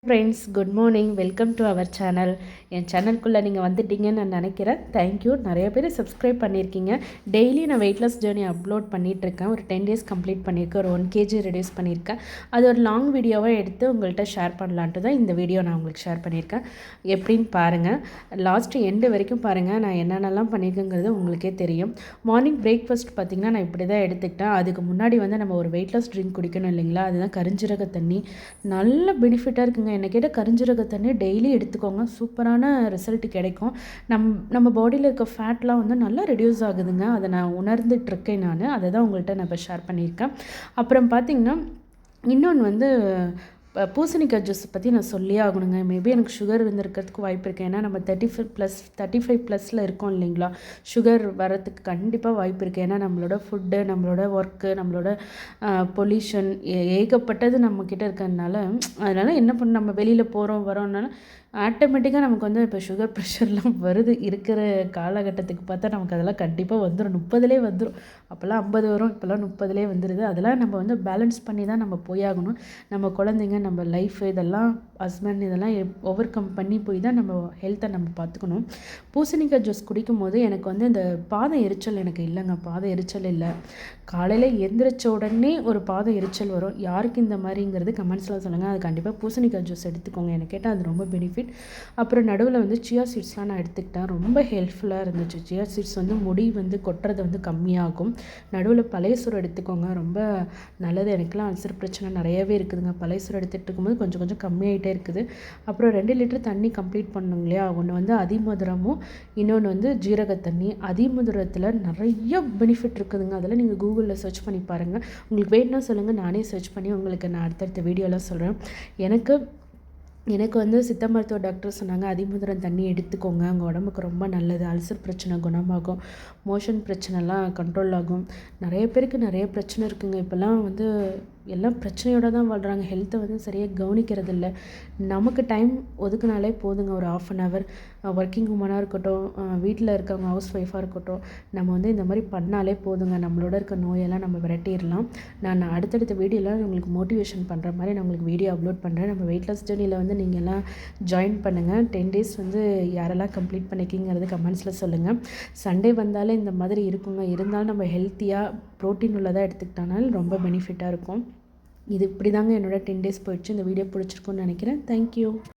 Friends, good morning. Welcome to our channel. என் சேனலுக்குள்ளே நீங்கள் வந்துட்டீங்கன்னு நான் நினைக்கிறேன். தேங்க்யூ. நிறைய பேர் சப்ஸ்கிரைப் பண்ணியிருக்கீங்க. டெய்லி நான் வெயிட் லாஸ் ஜேர்னி அப்லோட் பண்ணிகிட்ருக்கேன். ஒரு 10 டேஸ் கம்ப்ளீட் பண்ணியிருக்கேன். ஒரு 1 kg ரெடியூஸ் பண்ணியிருக்கேன். அது ஒரு லாங் வீடியோவாக எடுத்து உங்கள்கிட்ட ஷேர் பண்ணலான்ட்டு தான் இந்த வீடியோ நான் உங்களுக்கு ஷேர் பண்ணியிருக்கேன். எப்படின்னு பாருங்கள், லாஸ்ட்டு எண்டு வரைக்கும் பாருங்கள். நான் என்னென்னலாம் பண்ணியிருக்கேங்கிறது உங்களுக்கே தெரியும். மார்னிங் பிரேக்ஃபாஸ்ட் பார்த்திங்கன்னா நான் இப்படி தான் எடுத்துக்கிட்டேன். அதுக்கு முன்னாடி நம்ம ஒரு வெயிட் லாஸ் ட்ரிங்க் குடிக்கணும் இல்லைங்களா, அதுதான் கருஞ்சீரக தண்ணி. நல்ல பெனிஃபிட்டாக இருக்குங்க. என்னை கேட்டால் கருஞ்சீரக தண்ணி டெய்லி எடுத்துக்கோங்க, சூப்பரான ரிசல்ட் கிடைக்கும். நம்ம பாடியில் இருக்க ஃபேட்லாம் நல்லா ரெடியூஸ் ஆகுதுங்க. அதை நான் உணர்ந்துட்டுருக்கேன். அதை தான் உங்கள்கிட்ட நான் இப்போ ஷேர் பண்ணியிருக்கேன். அப்புறம் பார்த்திங்கன்னா இன்னொன்று பூசணிக்காய் ஜூஸ் பற்றி நான் சொல்லியே ஆகணுங்க. மேபி எனக்கு சுகர் இருக்கிறதுக்கு வாய்ப்பு இருக்குது. ஏன்னா நம்ம 35+ இருக்கோம் இல்லைங்களா, சுகர் வரத்துக்கு கண்டிப்பாக வாய்ப்பு இருக்குது. ஏன்னா நம்மளோட ஃபுட்டு, நம்மளோட ஒர்க்கு, நம்மளோட பொல்யூஷன் ஏகப்பட்டது நம்மக்கிட்ட இருக்கிறதுனால, அதனால் என்ன பண்ண, நம்ம வெளியில் போகிறோம் வரோம்னால ஆட்டோமேட்டிக்காக நமக்கு இப்போ சுகர் ப்ரெஷர்லாம் வருது. இருக்கிற காலகட்டத்துக்கு பார்த்தா நமக்கு அதெல்லாம் கண்டிப்பாக வந்துடும். 30லே வந்துடும். அப்போல்லாம் 50 வரும், இப்போல்லாம் 30லே வந்துடுது. அதெல்லாம் நம்ம பேலன்ஸ் பண்ணி தான் நம்ம போயாகணும். நம்ம குழந்தைங்க, நம்ம லைஃப், இதெல்லாம் ஹஸ்பண்ட், இதெல்லாம் ஓவர் கம் பண்ணி போய் தான் நம்ம ஹெல்த்தை நம்ம பார்த்துக்கணும். பூசணிக்காய் ஜூஸ் குடிக்கும் போது எனக்கு இந்த பாதம் எரிச்சல் எனக்கு இல்லைங்க. பாதம் எரிச்சல் இல்லை. காலையில் எந்திரிச்ச உடனே ஒரு பாதம் எரிச்சல் வரும். யாருக்கு இந்த மாதிரிங்கிறது கமெண்ட்ஸில் சொல்லுங்கள். அது கண்டிப்பாக பூசணிக்காய் ஜூஸ் எடுத்துக்கோங்க. எனக்கு கேட்டால் அது ரொம்ப பெனிஃபிட். அப்புறம் நடுவில் சியா சீட்ஸ்லாம் நான் எடுத்துக்கிட்டேன். ரொம்ப ஹெல்ப்ஃபுல்லாக இருந்துச்சு. சியா சீட்ஸ் முடி கொட்டுறது கம்மியாகும். நடுவில் பழைய சோறு எடுத்துக்கோங்க, ரொம்ப நல்லது. எனக்குலாம் அல்சர் பிரச்சனை நிறையவே இருக்குதுங்க. பழைய சோறு எடுத்துகிட்டு இருக்கும்போது கொஞ்சம் கொஞ்சம் கம்மியாகிட்டே இருக்குது. அப்புறம் 2 லிட்டர் தண்ணி கம்ப்ளீட் பண்ணணும் இல்லையா. ஒன்று அதிமதுரமும், இன்னொன்று ஜீரக தண்ணி. அதிமதுரத்தில் நிறைய பெனிஃபிட் இருக்குதுங்க. அதெல்லாம் நீங்கள் கூகுளில் சர்ச் பண்ணி பாருங்கள். உங்களுக்கு வேணும்னா சொல்லுங்கள், நானே சர்ச் பண்ணி உங்களுக்கு நான் அடுத்தடுத்த வீடியோலாம் சொல்கிறேன். எனக்கு சித்த மருத்துவ டாக்டர் சொன்னாங்க, அதிமதுரம் தண்ணி எடுத்துக்கோங்க, உங்கள் உடம்புக்கு ரொம்ப நல்லது. அல்சர் பிரச்சனை குணமாகும், மோஷன் பிரச்சனைலாம் கண்ட்ரோல் ஆகும். நிறைய பேருக்கு நிறைய பிரச்சனை இருக்குங்க. இப்போல்லாம் எல்லாம் பிரச்சனையோடு தான் வாழ்கிறாங்க. ஹெல்த்தை சரியாக கவனிக்கிறதில்ல. நமக்கு டைம் ஒதுக்குனாலே போதுங்க. ஒரு 1/2 hour ஒர்க்கிங் உமனாக இருக்கட்டும், வீட்டில் இருக்கவங்க ஹவுஸ் ஒய்ஃபாக இருக்கட்டும், நம்ம இந்த மாதிரி பண்ணாலே போதுங்க. நம்மளோட இருக்க நோயெல்லாம் நம்ம விரட்டிடலாம். நான் அடுத்தடுத்த வீடியோலாம் உங்களுக்கு மோட்டிவேஷன் பண்ணுற மாதிரி நான் உங்களுக்கு வீடியோ அப்லோட் பண்ணுறேன். நம்ம வெயிட் லாஸ் ஜர்னியில் நீங்கள் எல்லாம் ஜாயின் பண்ணுங்கள். 10 days யாரெல்லாம் கம்ப்ளீட் பண்ணிக்கிங்கிறது கமெண்ட்ஸில் சொல்லுங்கள். சண்டே வந்தாலே இந்த மாதிரி இருக்குங்க. இருந்தாலும் நம்ம ஹெல்த்தியாக ப்ரோட்டீன் உள்ளதாக எடுத்துக்கிட்டனால ரொம்ப பெனிஃபிட்டாக இருக்கும். இது இப்படி தாங்க என்னோட 10 days போயிடுச்சு. இந்த வீடியோ பிடிச்சிருக்குன்னு நினைக்கிறேன். தேங்க்யூ.